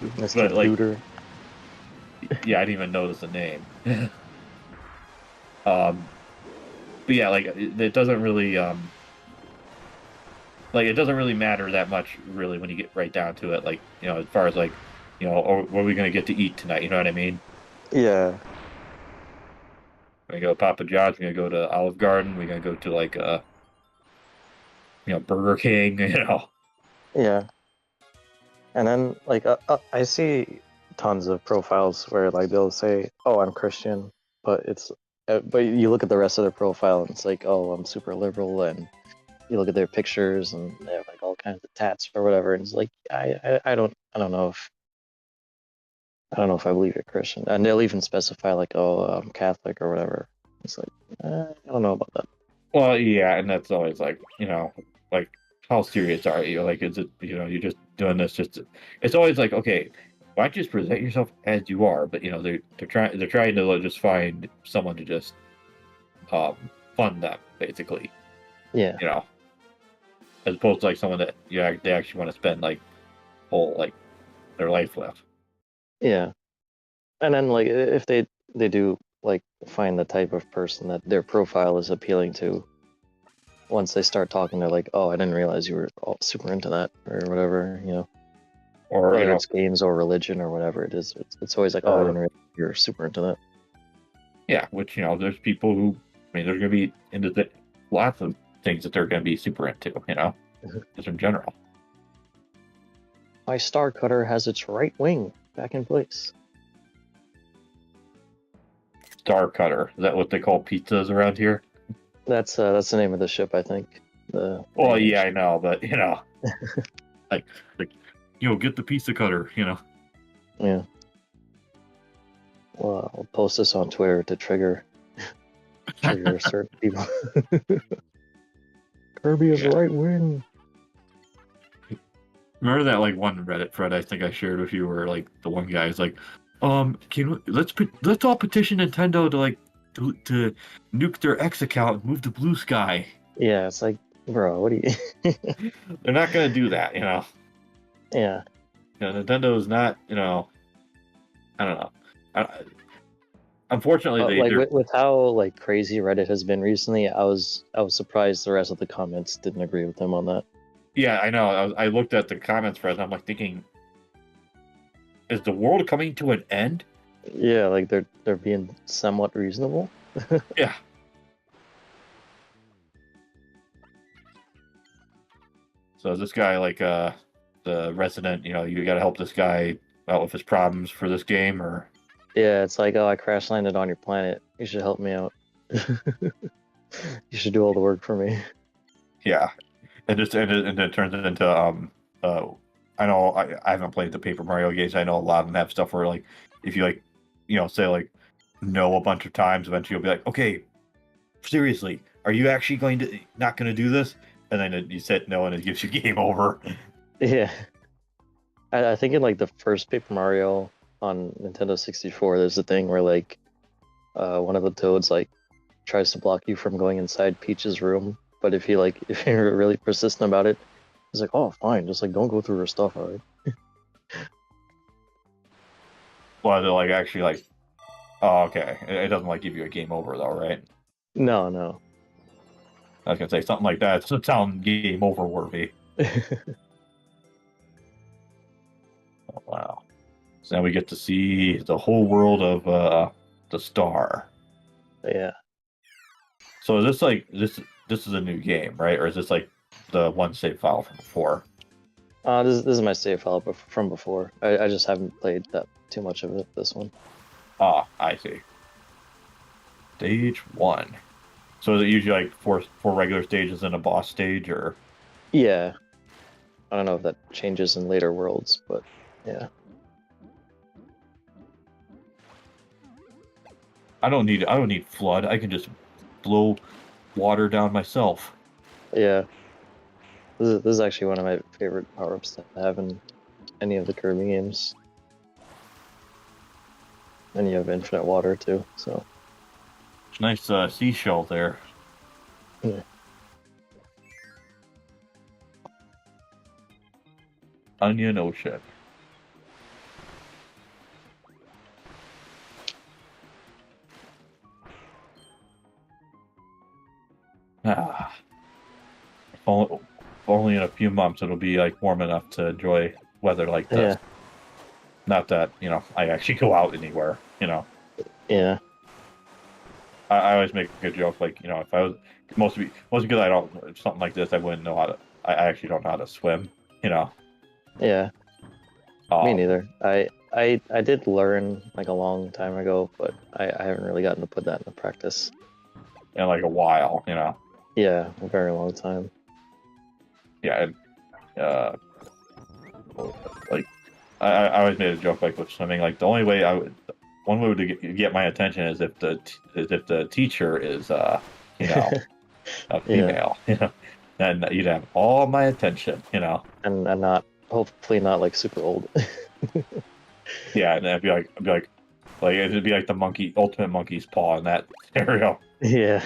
Mr. But like, Duder. yeah, I didn't even notice the name. um, but yeah, like it doesn't really like it doesn't really matter that much really when you get right down to it. Like as far as like oh, what are we gonna get to eat tonight? You know what I mean? Yeah, We're gonna go to Papa John's. We're gonna go to Olive Garden. We're gonna go to like Burger King. yeah. And then like I see tons of profiles where like they'll say, "Oh, I'm Christian," but but you look at the rest of their profile and it's like, "Oh, I'm super liberal," and you look at their pictures and they have like all kinds of tats or whatever, and it's like I don't know if I believe you're Christian, and they'll even specify like, "Oh, I'm Catholic" or whatever. It's like I don't know about that. Well, yeah, and that's always like how serious are you? Like, is it you're just doing this just? It's always like, okay, why don't you just present yourself as you are? But they're trying to just find someone to just um fund them basically. Yeah, You know, as opposed to like someone that they actually want to spend like whole like their life with. yeah. And then like if they do like find the type of person that their profile is appealing to, once they start talking, they're like, "Oh, I didn't realize you were all super into that," or whatever, Or whether it's games or religion or whatever it is. It's always like, "Oh, I or didn't realize you're super into that." yeah, which there's people who there's gonna be into lots of things that they're gonna be super into. Just in general. My star cutter has its right wing back in place. Star Cutter. Is that what they call pizzas around here? That's the name of the ship, I think. The Well, alien yeah, I ship. know, but like get the pizza cutter. Yeah. Well, I'll post this on Twitter to trigger certain people. Kirby is Yeah. right wing. Remember that like one Reddit thread I think I shared with you where like the one guy is like, let's all petition Nintendo to like to nuke their X account and move to Blue Sky. Yeah, it's like, bro, what do you? They're not gonna do that. Yeah. Nintendo is not. I don't know. I, unfortunately, But like they're with how like crazy Reddit has been recently, I was surprised the rest of the comments didn't agree with him on that. yeah, I know. I looked at the comments thread and I'm like thinking, is the world coming to an end? Yeah, like they're being somewhat reasonable. Yeah. So this guy, like the resident, you got to help this guy out with his problems for this game, or Yeah, it's like, oh, I crash landed on your planet. You should help me out. You should do all the work for me. yeah, and it turns it into uh, I know I haven't played the Paper Mario games. I know a lot of them have stuff where like if you like say like no a bunch of times, eventually you'll be like, okay, seriously, are you actually not going to do this? And then you said no, and it gives you game over. Yeah. I think in like the first Paper Mario on Nintendo 64, there's a thing where like one of the toads like tries to block you from going inside Peach's room, but if you're really persistent about it, he's like, oh fine, just like don't go through her stuff, all right? Well, they're like actually like, oh, okay. It doesn't like give you a game over though, right? No. I was gonna say something like that. It sound game over worthy. Oh, wow. So now we get to see the whole world of the star. Yeah. So is this like this is a new game, right? Or is this like the one save file from before? This is my save file from before. I just haven't played that too much of it this one. Ah, I see. Stage 1. So is it usually like four regular stages and a boss stage, or? Yeah. I don't know if that changes in later worlds, but yeah. I don't need flood. I can just blow water down myself. Yeah. This is actually one of my favorite power-ups to have in any of the Kirby games. And you have infinite water too, so. Nice seashell there. Yeah. Onion Ocean. Ah. Only in a few months it'll be like warm enough to enjoy weather like this. Yeah. Not that, I actually go out anywhere, Yeah. I always make a good joke, like, if I was mostly because I don't something like this, I wouldn't know how to. I actually don't know how to swim, Yeah. Me neither. I did learn like a long time ago, but I haven't really gotten to put that into practice. in like a while, Yeah, a very long time. Yeah, and like I always made a joke like with swimming, like the only way one way to get my attention is if the teacher is a female, then you'd have all my attention, And not hopefully not like super old. Yeah, and I'd be like it'd be like the ultimate monkey's paw in that scenario. Yeah.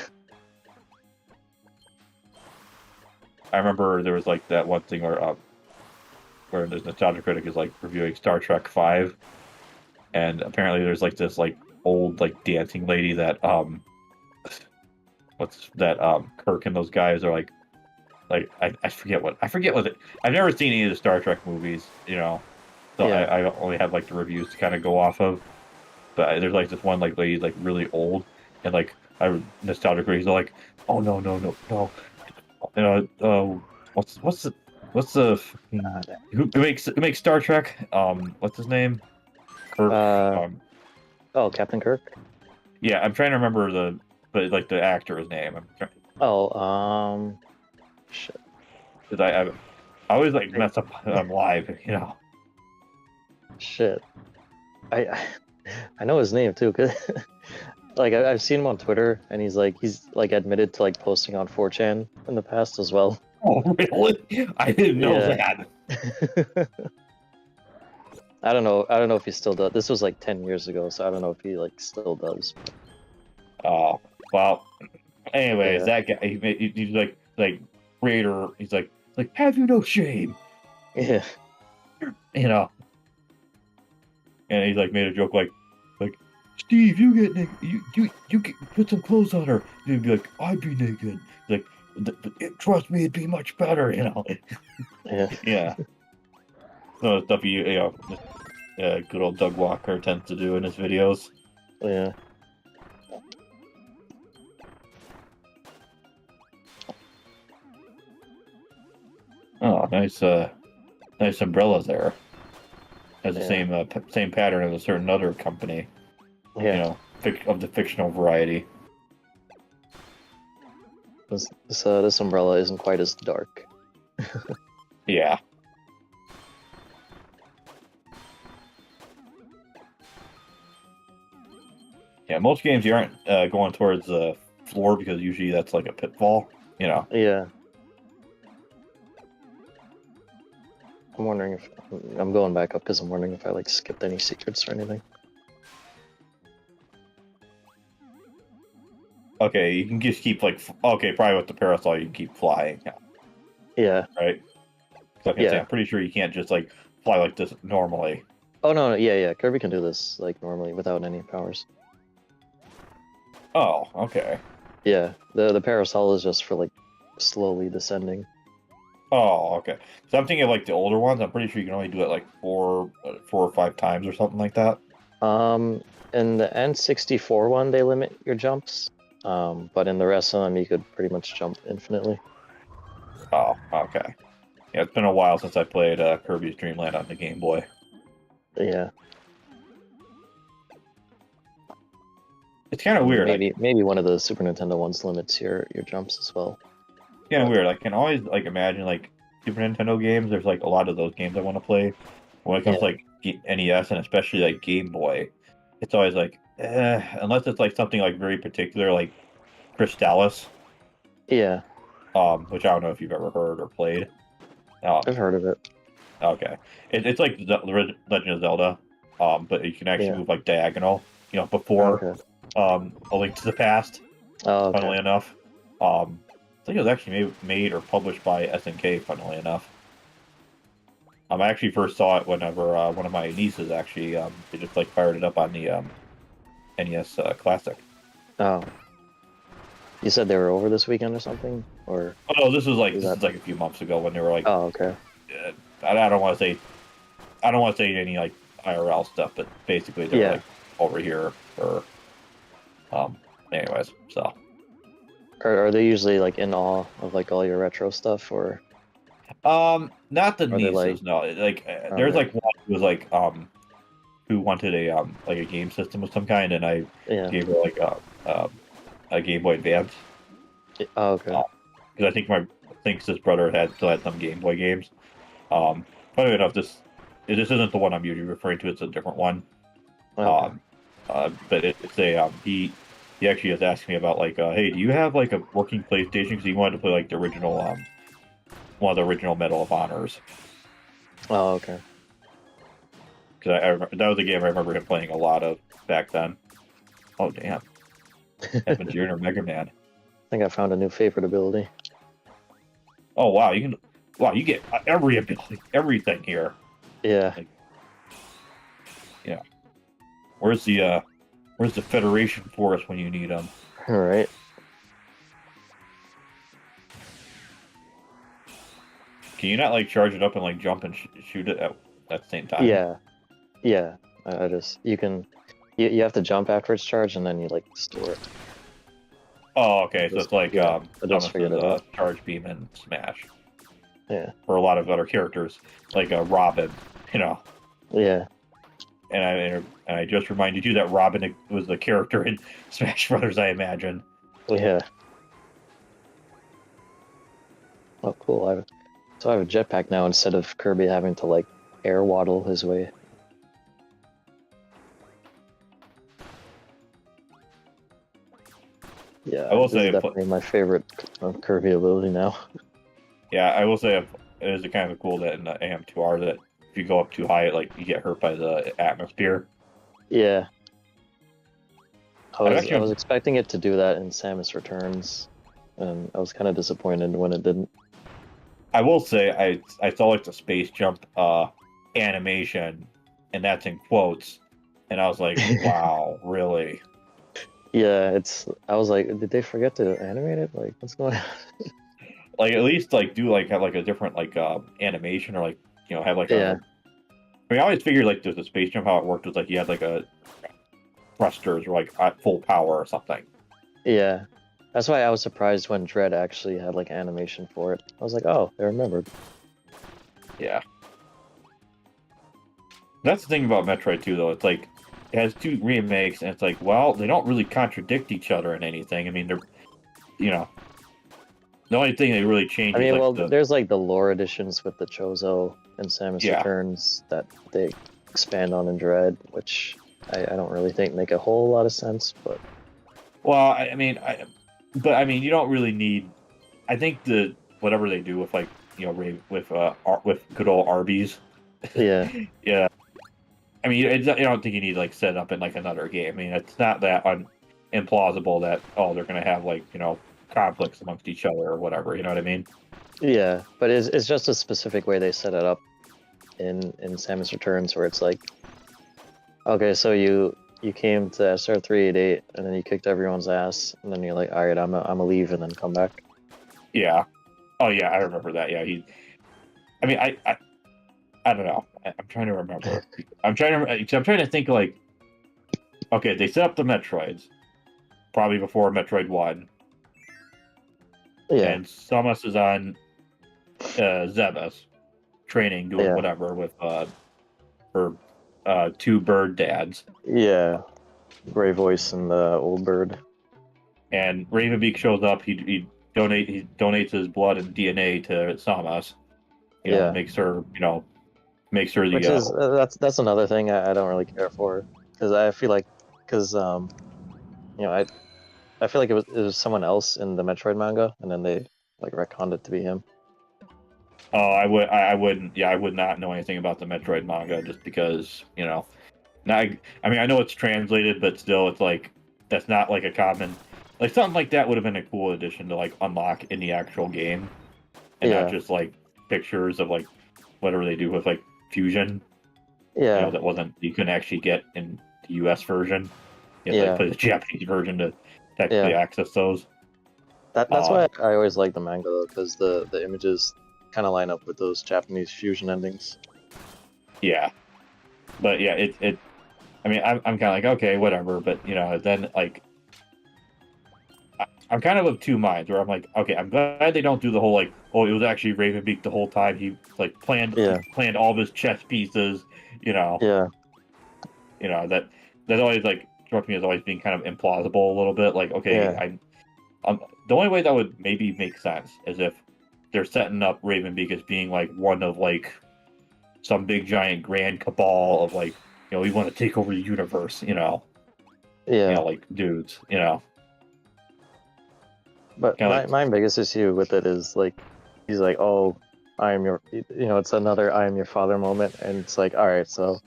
I remember there was like that one thing where the nostalgia critic is like reviewing Star Trek V, and apparently there's like this like old like dancing lady that what's that Kirk and those guys are like I forget what it. I've never seen any of the Star Trek movies, so Yeah. I only have like the reviews to kind of go off of. But there's like this one like lady like really old, and like nostalgia critics are like, oh no, what's the who makes Star Trek? What's his name? Kirk. Captain Kirk? Yeah, I'm trying to remember the actor's name. Shit. Because I always like mess up live, Shit. I know his name too, cause like I've seen him on Twitter, and he's like admitted to like posting on 4chan in the past as well. Oh really? I didn't know that. I don't know if he still does. This was like 10 years ago, so I don't know if he like still does. Oh well. Anyways, that guy he's like creator. He's like have you no shame? Yeah. And he's like made a joke like Steve, you get naked. You put some clothes on her. You'd be like, I'd be naked. Like, trust me, it'd be much better, Yeah. Yeah. So stuff good old Doug Walker tends to do in his videos. Yeah. Oh, nice umbrellas there. Has the same pattern as a certain other company. Yeah. Of the fictional variety. This umbrella isn't quite as dark. Yeah. Yeah, most games you aren't going towards floor because usually that's like a pitfall, you know. Yeah. I'm wondering if I'm going back up because I'm wondering if I like skipped any secrets or anything. Okay, you can just keep like okay, probably with the parasol you can keep flying. Yeah. Right. So I can say I'm pretty sure you can't just like fly like this normally. Oh no, yeah. Kirby can do this like normally without any powers. Oh, okay. Yeah, the parasol is just for like slowly descending. Oh, okay. So I'm thinking of like the older ones. I'm pretty sure you can only do it like four or five times or something like that. In the N64 one, they limit your jumps. But in the rest of them, you could pretty much jump infinitely. Oh, okay. Yeah, it's been a while since I played Kirby's Dreamland on the Game Boy. Yeah. It's kind of weird. Maybe one of the Super Nintendo ones limits your jumps as well. Kind of weird. I can always like imagine like Super Nintendo games. There's like a lot of those games I want to play. When it comes to like NES and especially like Game Boy, it's always like unless it's like something like very particular, like Crystallis. Yeah. Which I don't know if you've ever heard or played. I've heard of it. Okay, it's like the Legend of Zelda, but you can actually move like diagonal. You know, before A Link to the Past. Oh, okay. Funnily enough, I think it was actually made or published by SNK. Funnily enough, I actually first saw it whenever one of my nieces actually they just like fired it up on the NES Classic. Oh. You said they were over this weekend or something, or? Oh no, this is like a few months ago when they were like. Oh, okay. I don't want to say any like IRL stuff, but basically they're like over here or anyways. So. Are they usually like in awe of like all your retro stuff, or? Not the nieces. Like... No, like there's like one who was like who wanted a game system of some kind, and I gave her like a Game Boy Advance. Oh, okay. Because I think his brother still had some Game Boy games. Funny enough, this isn't the one I'm usually referring to. It's a different one. Okay. But it's a he actually was asking me about like hey, do you have like a working PlayStation? Because he wanted to play like the original one of the original Medal of Honors. Oh, okay. Because that was a game I remember him playing a lot of back then. Oh damn! Evan Jr. Mega Man. I think I found a new favorite ability. Oh wow! You get every ability, everything here. Yeah. Like, yeah. Where's the Federation Force when you need them? All right. Can you not like charge it up and like jump and shoot it at the same time? Yeah. I just you have to jump after it's charged and then you like store it. Oh, okay. So it's like Charge Beam and Smash. Yeah. For a lot of other characters, like Robin, you know. Yeah. And I just reminded you that Robin was the character in Smash Brothers, I imagine. Yeah. Oh, cool. I have a jetpack now instead of Kirby having to like air waddle his way. Yeah, I will say definitely my favorite Kirby ability now. Yeah, I will say it is kind of cool that in the AM2R that if you go up too high, like you get hurt by the atmosphere. Yeah. I was expecting it to do that in Samus Returns, and I was kind of disappointed when it didn't. I will say I saw like the space jump animation, and that's in quotes, and I was like, wow, really? Yeah, I was like, did they forget to animate it? Like, what's going on? Like at least like do like have like a different like animation or like have like I mean I always figured like there's a space jump how it worked was like you had like a thrusters or like at full power or something. Yeah, that's why I was surprised when Dread actually had like animation for it. I was like, oh, they remembered. Yeah. That's the thing about Metroid 2 though. It's like it has two remakes and it's like, well, they don't really contradict each other in anything. I mean, they're the only thing they really change. I mean, there's like the lore editions with the Chozo and Samus Returns that they expand on in Dread, which I don't really think make a whole lot of sense. But well, I mean, but I mean, you don't really need. I think whatever they do with like with good old Arby's. Yeah. Yeah, I mean, I don't think you need to like set up in like another game. I mean, it's not that implausible that they're gonna have like conflicts amongst each other or whatever. You know what I mean? Yeah, but it's just a specific way they set it up in Samus Returns, where it's like, okay, so you came to SR 388 and then you kicked everyone's ass, and then you're like, all right, I'm a leave and then come back. Yeah. Oh yeah, I remember that. Yeah, I mean, I don't know. I'm trying to remember. I'm trying to think like, okay, they set up the Metroids probably before Metroid 1, Yeah, and Samus is on Zebes training, doing yeah, whatever with her two bird dads. yeah. Gray voice and the old bird. And Ravenbeak shows up. He donates his blood and DNA to Samus. Yeah, Makes her which the is that's another thing I don't really care for, because I feel like I feel like it was someone else in the Metroid manga, and then they like retconned it to be him. oh, I would not know anything about the Metroid manga just because now I mean I know it's translated, but still it's like that's not like a common like something like that would have been a cool addition to like unlock in the actual game, and not Yeah, just like pictures of like whatever they do with like fusion. yeah, That wasn't you couldn't actually get in the U.S. version. You had to like yeah, play the Japanese version to technically yeah. access those. That's why Um, I always like the manga though, because the images kind of line up with those Japanese fusion endings. yeah, but yeah, it. I mean, I'm kind of like okay, whatever, but then like I'm kind of two minds where I'm like, okay, I'm glad they don't do the whole like, oh, it was actually Ravenbeak the whole time. He like Yeah, planned all of his chess pieces. You know, yeah, that always like struck me as always being kind of implausible a little bit. Like, okay, yeah, the only way that would maybe make sense is if they're setting up Ravenbeak as being like one of like some big giant grand cabal of like, we want to take over the universe. yeah. Like dudes. But Kind of like, my biggest issue with it is like he's like, oh, I am your, it's another I am your father moment, and it's like, all right, so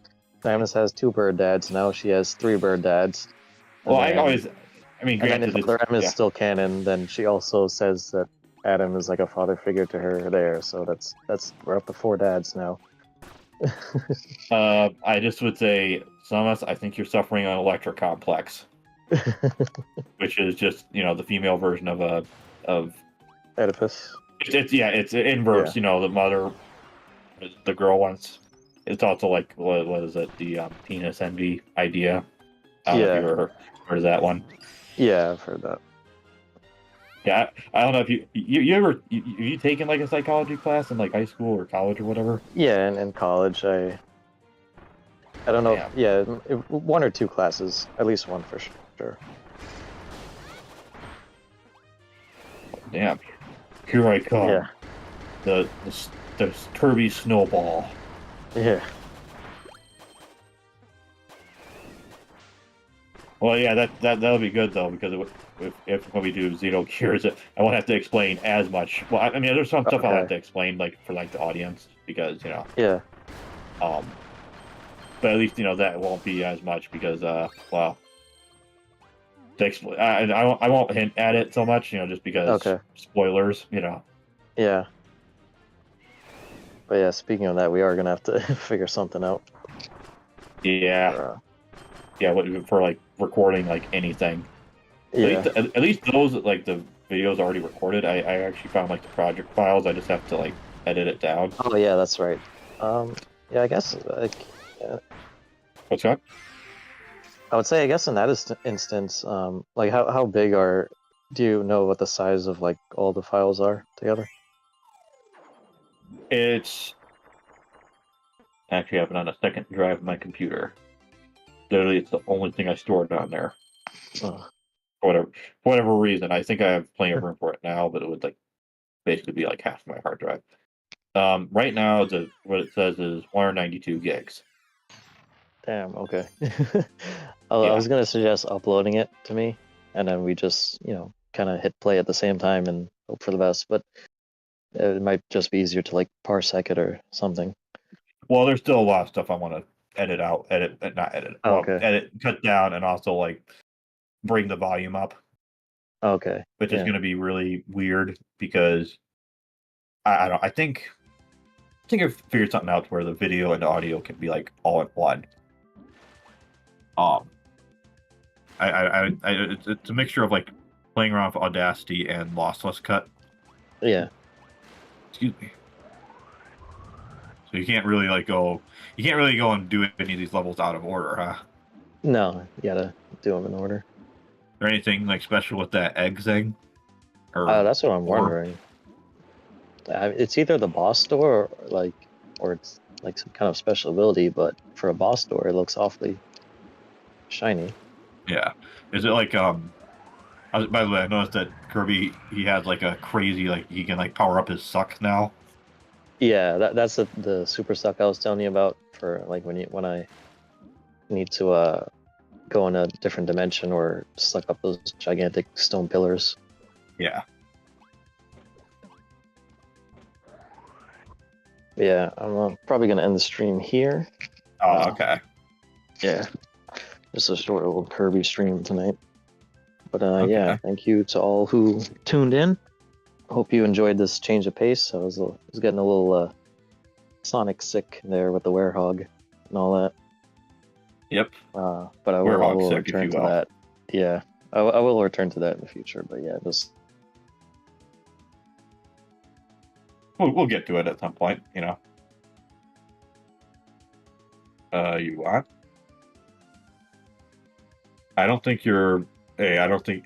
Samus has two bird dads, now she has three bird dads, well, and then I mean, if granted, it's Other M is yeah. still canon, then she also says that Adam is like a father figure to her there, so that's we're up to four dads now. I just would say, Samus, I think you're suffering an electric complex, which is just the female version of Oedipus. it's Yeah, inverse. The mother, the girl wants. It's also like what is it? The penis envy idea. I don't know if you yeah, ever heard of that one. yeah. I've heard that. Yeah, I don't know if you ever have you taken like a psychology class in like high school or college or whatever. Yeah, and in college, I don't know if Damn, yeah, one or two classes, at least one for sure. damn. Here I Yeah, come. The Kirby snowball. yeah, Well, yeah, that'll be good though because if when we do Xenogears, I won't have to explain as much. Well, I mean, there's some stuff I'll have okay, to explain like for like the audience because yeah, um, but at least that won't be as much because well, I won't hint at it so much just because okay, spoilers. yeah. But yeah, speaking of that, we are gonna have to figure something out Yeah, for yeah, for like recording like anything. yeah. At least those like the videos already recorded. I actually found like the project files. I just have to like edit it down. Oh yeah, that's right. Yeah, I guess like What's that? I would say I guess in that instance, like how big are do you know what the size of like all the files are together? It's actually happened on a second drive of my computer. Literally, it's the only thing I stored on there. Oh, For whatever reason, I think I have plenty of room for it now, but it would like basically be like half my hard drive. Right now, what it says is 192 gigs. damn. Okay. I Yeah, was gonna suggest uploading it to me, and then we just kind of hit play at the same time and hope for the best. But it might just be easier to like parsec it or something. Well, there's still a lot of stuff I want to not edit, well, Okay. edit, cut down, and also like bring the volume up, Okay. which is Yeah. going to be really weird because I don't. I think I've figured something out where the video and the audio can be like all in one. Um, it's a mixture of like playing around with Audacity and lossless cut. Yeah. Excuse me. So you can't really go and do any of these levels out of order, huh? No, you gotta do them in order. Or anything like special with that egg thing? Or That's what I'm wondering. It's either the boss door or it's like some kind of special ability, but for a boss door, it looks awfully shiny. yeah, is it like by the way, I noticed that Kirby he has like a crazy like he can like power up his suck now. Yeah, that's the super suck I was telling you about for like when I need to go in a different dimension or suck up those gigantic stone pillars. Yeah. Yeah, I'm probably gonna end the stream here. Oh, okay. Yeah, just a short little Kirby stream tonight. But Okay. yeah, thank you to all who tuned in. Hope you enjoyed this change of pace. I was getting a little Sonic sick there with the werehog and all that. Yep. But I Werehog will sick, if return you to will. that. Yeah, I will return to that in the future. But yeah, just We'll get to it at some point, you know. You want? I don't think you're. Hey, I don't think.